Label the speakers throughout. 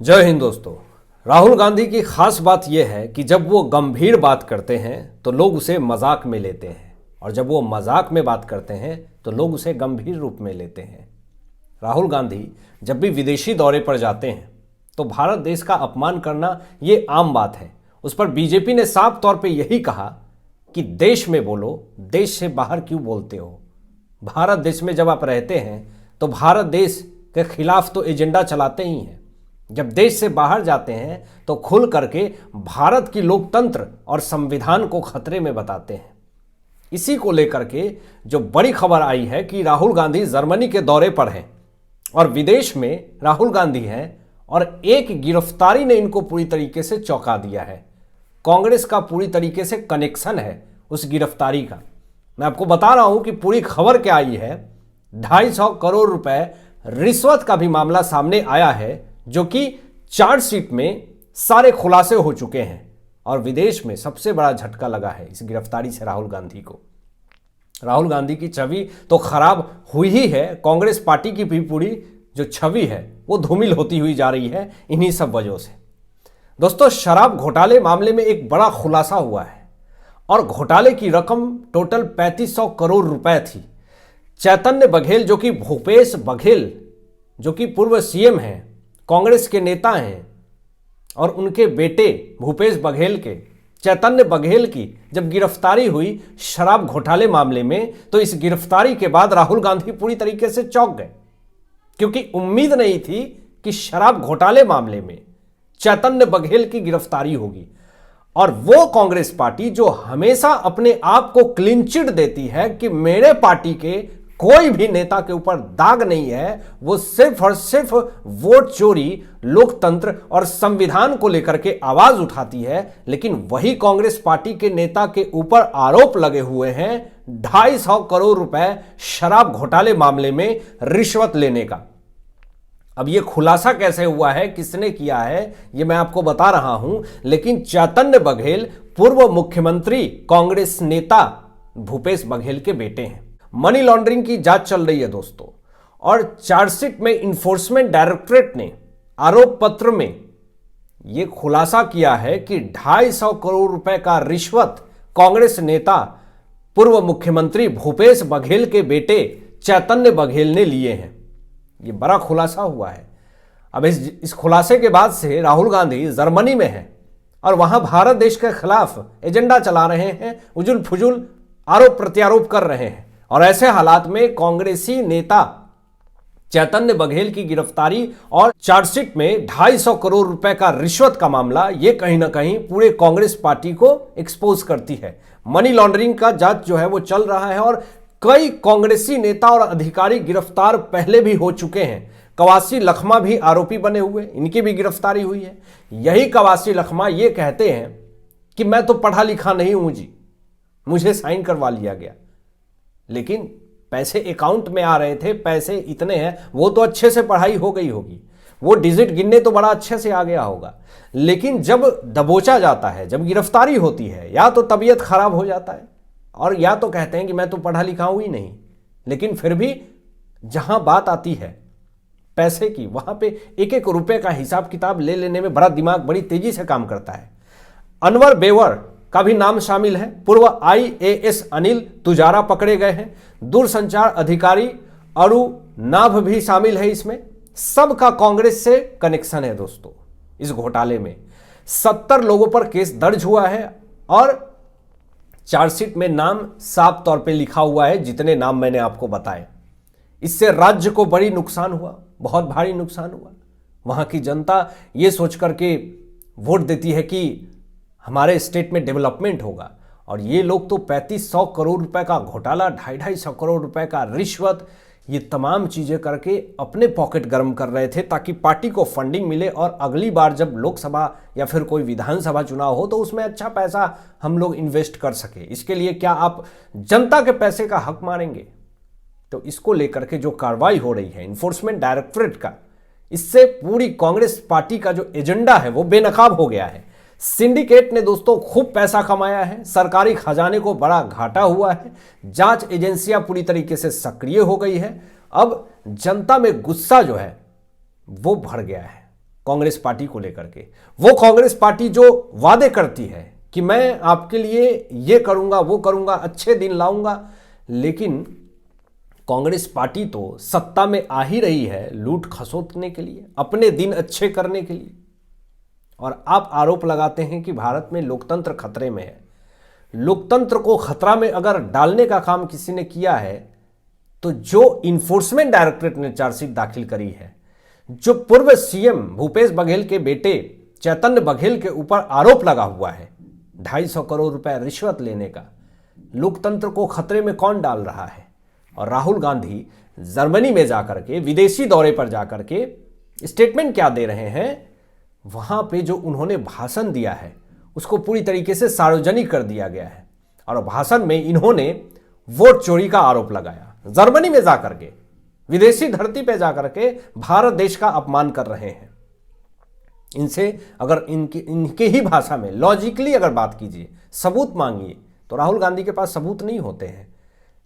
Speaker 1: जय हिंद दोस्तों। राहुल गांधी की खास बात यह है कि जब वो गंभीर बात करते हैं तो लोग उसे मजाक में लेते हैं, और जब वो मजाक में बात करते हैं तो लोग उसे गंभीर रूप में लेते हैं। राहुल गांधी जब भी विदेशी दौरे पर जाते हैं तो भारत देश का अपमान करना ये आम बात है। उस पर बीजेपी ने साफ तौर पे यही कहा कि देश में बोलो, देश से बाहर क्यों बोलते हो। भारत देश में जब आप रहते हैं तो भारत देश के खिलाफ तो एजेंडा चलाते ही हैं, जब देश से बाहर जाते हैं तो खुल करके भारत की लोकतंत्र और संविधान को खतरे में बताते हैं। इसी को लेकर के जो बड़ी खबर आई है कि राहुल गांधी जर्मनी के दौरे पर हैं और विदेश में राहुल गांधी हैं, और एक गिरफ्तारी ने इनको पूरी तरीके से चौंका दिया है। कांग्रेस का पूरी तरीके से कनेक्शन है उस गिरफ्तारी का। मैं आपको बता रहा हूं कि पूरी खबर क्या आई है। 250 करोड़ रुपए रिश्वत का भी मामला सामने आया है, जो कि चार्जशीट में सारे खुलासे हो चुके हैं, और विदेश में सबसे बड़ा झटका लगा है इस गिरफ्तारी से राहुल गांधी को। राहुल गांधी की छवि तो खराब हुई ही है, कांग्रेस पार्टी की भी पूरी जो छवि है वो धूमिल होती हुई जा रही है इन्हीं सब वजहों से। दोस्तों, शराब घोटाले मामले में एक बड़ा खुलासा हुआ है, और घोटाले की रकम टोटल 3500 करोड़ रुपए थी। चैतन्य बघेल, जो कि भूपेश बघेल, जो कि पूर्व सीएम हैं, कांग्रेस के नेता हैं, और उनके बेटे भूपेश बघेल के, चैतन्य बघेल की जब गिरफ्तारी हुई शराब घोटाले मामले में, तो इस गिरफ्तारी के बाद राहुल गांधी पूरी तरीके से चौंक गए, क्योंकि उम्मीद नहीं थी कि शराब घोटाले मामले में चैतन्य बघेल की गिरफ्तारी होगी। और वो कांग्रेस पार्टी जो हमेशा अपने आप को क्लीन चिट देती है कि मेरे पार्टी के कोई भी नेता के ऊपर दाग नहीं है, वो सिर्फ और सिर्फ वोट चोरी, लोकतंत्र और संविधान को लेकर के आवाज उठाती है, लेकिन वही कांग्रेस पार्टी के नेता के ऊपर आरोप लगे हुए हैं 250 करोड़ रुपए शराब घोटाले मामले में रिश्वत लेने का। अब ये खुलासा कैसे हुआ है, किसने किया है, ये मैं आपको बता रहा हूं, लेकिन चैतन्य बघेल पूर्व मुख्यमंत्री कांग्रेस नेता भूपेश बघेल के बेटे हैं। मनी लॉन्ड्रिंग की जांच चल रही है दोस्तों, और चार्जशीट में इन्फोर्समेंट डायरेक्टरेट ने आरोप पत्र में यह खुलासा किया है कि 250 करोड़ रुपए का रिश्वत कांग्रेस नेता पूर्व मुख्यमंत्री भूपेश बघेल के बेटे चैतन्य बघेल ने लिए हैं। यह बड़ा खुलासा हुआ है। अब इस खुलासे के बाद से राहुल गांधी जर्मनी में हैं और वहां भारत देश के खिलाफ एजेंडा चला रहे हैं, उजुल फुजुल आरोप प्रत्यारोप कर रहे हैं। और ऐसे हालात में कांग्रेसी नेता चैतन्य बघेल की गिरफ्तारी और चार्जशीट में 250 करोड़ रुपए का रिश्वत का मामला, यह कहीं ना कहीं पूरे कांग्रेस पार्टी को एक्सपोज करती है। मनी लॉन्ड्रिंग का जांच जो है वो चल रहा है, और कई कांग्रेसी नेता और अधिकारी गिरफ्तार पहले भी हो चुके हैं। कवासी लखमा भी आरोपी बने हुए, इनकी भी गिरफ्तारी हुई है। यही कवासी लखमा ये कहते हैं कि मैं तो पढ़ा लिखा नहीं हूं जी, मुझे साइन करवा लिया गया, लेकिन पैसे अकाउंट में आ रहे थे, पैसे इतने हैं, वो तो अच्छे से पढ़ाई हो गई होगी, वो डिजिट गिनने तो बड़ा अच्छे से आ गया होगा, लेकिन जब दबोचा जाता है, जब गिरफ्तारी होती है, या तो तबीयत खराब हो जाता है, और या तो कहते हैं कि मैं तो पढ़ा लिखा हूं ही नहीं। लेकिन फिर भी जहां बात आती है पैसे की, वहां पे एक एक रुपए का हिसाब किताब ले लेने में बड़ा दिमाग बड़ी तेजी से काम करता है। अनवर बेवर का भी नाम शामिल है। पूर्व IAS अनिल तुजारा पकड़े गए हैं। दूरसंचार अधिकारी अरु नाभ भी शामिल है इसमें। सबका कांग्रेस से कनेक्शन है दोस्तों। इस घोटाले में 70 लोगों पर केस दर्ज हुआ है, और चार्जशीट में नाम साफ तौर पे लिखा हुआ है, जितने नाम मैंने आपको बताए। इससे राज्य को बड़ी नुकसान हुआ, बहुत भारी नुकसान हुआ। वहां की जनता ये सोच करके वोट देती है कि हमारे स्टेट में डेवलपमेंट होगा, और ये लोग तो 3500 करोड़ रुपए का घोटाला, 250 करोड़ रुपए का रिश्वत, ये तमाम चीजें करके अपने पॉकेट गर्म कर रहे थे, ताकि पार्टी को फंडिंग मिले, और अगली बार जब लोकसभा या फिर कोई विधानसभा चुनाव हो तो उसमें अच्छा पैसा हम लोग इन्वेस्ट कर सके। इसके लिए क्या आप जनता के पैसे का हक मारेंगे? तो इसको लेकर के जो कार्रवाई हो रही है इन्फोर्समेंट डायरेक्टरेट का, इससे पूरी कांग्रेस पार्टी का जो एजेंडा है वो बेनकाब हो गया है। सिंडिकेट ने दोस्तों खूब पैसा कमाया है, सरकारी खजाने को बड़ा घाटा हुआ है, जांच एजेंसियां पूरी तरीके से सक्रिय हो गई है। अब जनता में गुस्सा जो है वो भर गया है, कांग्रेस पार्टी को लेकर के। वो कांग्रेस पार्टी जो वादे करती है कि मैं आपके लिए ये करूंगा वो करूंगा, अच्छे दिन लाऊंगा, लेकिन कांग्रेस पार्टी तो सत्ता में आ ही रही है लूट खसोटने के लिए, अपने दिन अच्छे करने के लिए। और आप आरोप लगाते हैं कि भारत में लोकतंत्र खतरे में है। लोकतंत्र को खतरा में अगर डालने का काम किसी ने किया है तो जो इन्फोर्समेंट डायरेक्टरेट ने चार्जशीट दाखिल करी है, जो पूर्व सीएम भूपेश बघेल के बेटे चैतन्य बघेल के ऊपर आरोप लगा हुआ है 250 करोड़ रुपए रिश्वत लेने का, लोकतंत्र को खतरे में कौन डाल रहा है? और राहुल गांधी जर्मनी में जाकर के, विदेशी दौरे पर जाकर के स्टेटमेंट क्या दे रहे हैं? वहां पे जो उन्होंने भाषण दिया है उसको पूरी तरीके से सार्वजनिक कर दिया गया है और भाषण में इन्होंने वोट चोरी का आरोप लगाया। जर्मनी में जाकर के, विदेशी धरती पे जाकर के भारत देश का अपमान कर रहे हैं। इनसे अगर इनके ही भाषा में लॉजिकली अगर बात कीजिए, सबूत मांगिए, तो राहुल गांधी के पास सबूत नहीं होते हैं।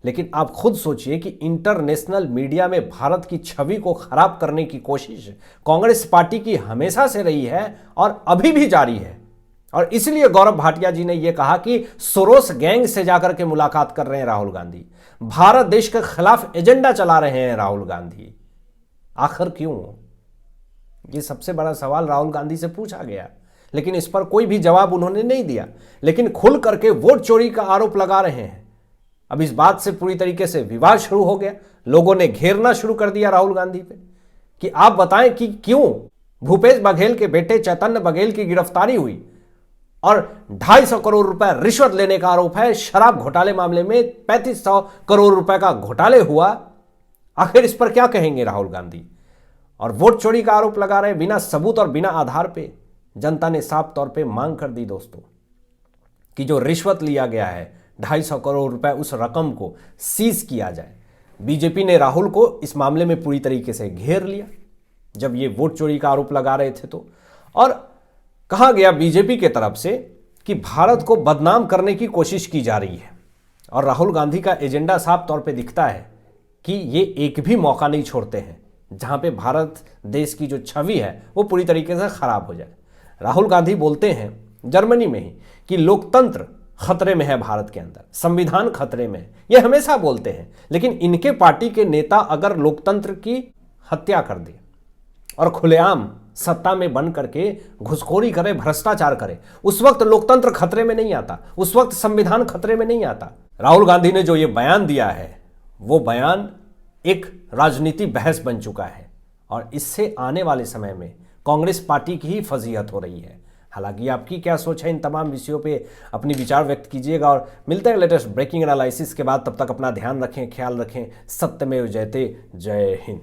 Speaker 1: लेकिन आप खुद सोचिए कि इंटरनेशनल मीडिया में भारत की छवि को खराब करने की कोशिश कांग्रेस पार्टी की हमेशा से रही है और अभी भी जारी है। और इसलिए गौरव भाटिया जी ने यह कहा कि सोरोस गैंग से जाकर के मुलाकात कर रहे हैं राहुल गांधी, भारत देश के खिलाफ एजेंडा चला रहे हैं राहुल गांधी। आखिर क्यों? ये सबसे बड़ा सवाल राहुल गांधी से पूछा गया, लेकिन इस पर कोई भी जवाब उन्होंने नहीं दिया। लेकिन खुल करके वोट चोरी का आरोप लगा रहे हैं। अब इस बात से पूरी तरीके से विवाद शुरू हो गया, लोगों ने घेरना शुरू कर दिया राहुल गांधी पे कि आप बताएं कि क्यों भूपेश बघेल के बेटे चैतन्य बघेल की गिरफ्तारी हुई और 250 करोड़ रुपए रिश्वत लेने का आरोप है। शराब घोटाले मामले में 3500 करोड़ रुपए का घोटाले हुआ। आखिर इस पर क्या कहेंगे राहुल गांधी? और वोट चोरी का आरोप लगा रहे बिना सबूत और बिना आधार पे। जनता ने साफ तौर पे मांग कर दी दोस्तों कि जो रिश्वत लिया गया है 250 करोड़ रुपए, उस रकम को सीज किया जाए। बीजेपी ने राहुल को इस मामले में पूरी तरीके से घेर लिया जब ये वोट चोरी का आरोप लगा रहे थे तो। और कहा गया बीजेपी के तरफ से कि भारत को बदनाम करने की कोशिश की जा रही है। और राहुल गांधी का एजेंडा साफ तौर पे दिखता है कि ये एक भी मौका नहीं छोड़ते हैं जहां पे भारत देश की जो छवि है वो पूरी तरीके से खराब हो जाए। राहुल गांधी बोलते हैं जर्मनी में ही कि लोकतंत्र खतरे में है, भारत के अंदर संविधान खतरे में है। ये हमेशा बोलते हैं, लेकिन इनके पार्टी के नेता अगर लोकतंत्र की हत्या कर दे और खुलेआम सत्ता में बन करके घुसखोरी करे, भ्रष्टाचार करे, उस वक्त लोकतंत्र खतरे में नहीं आता, उस वक्त संविधान खतरे में नहीं आता। राहुल गांधी ने जो ये बयान दिया है वो बयान एक राजनीति बहस बन चुका है और इससे आने वाले समय में कांग्रेस पार्टी की ही फजीहत हो रही है। हालांकि आपकी क्या सोच है इन तमाम विषयों पे अपनी विचार व्यक्त कीजिएगा और मिलते हैं लेटेस्ट ब्रेकिंग एनालिसिस के बाद। तब तक अपना ध्यान रखें, ख्याल रखें। सत्यमेव जयते। जय हिंद।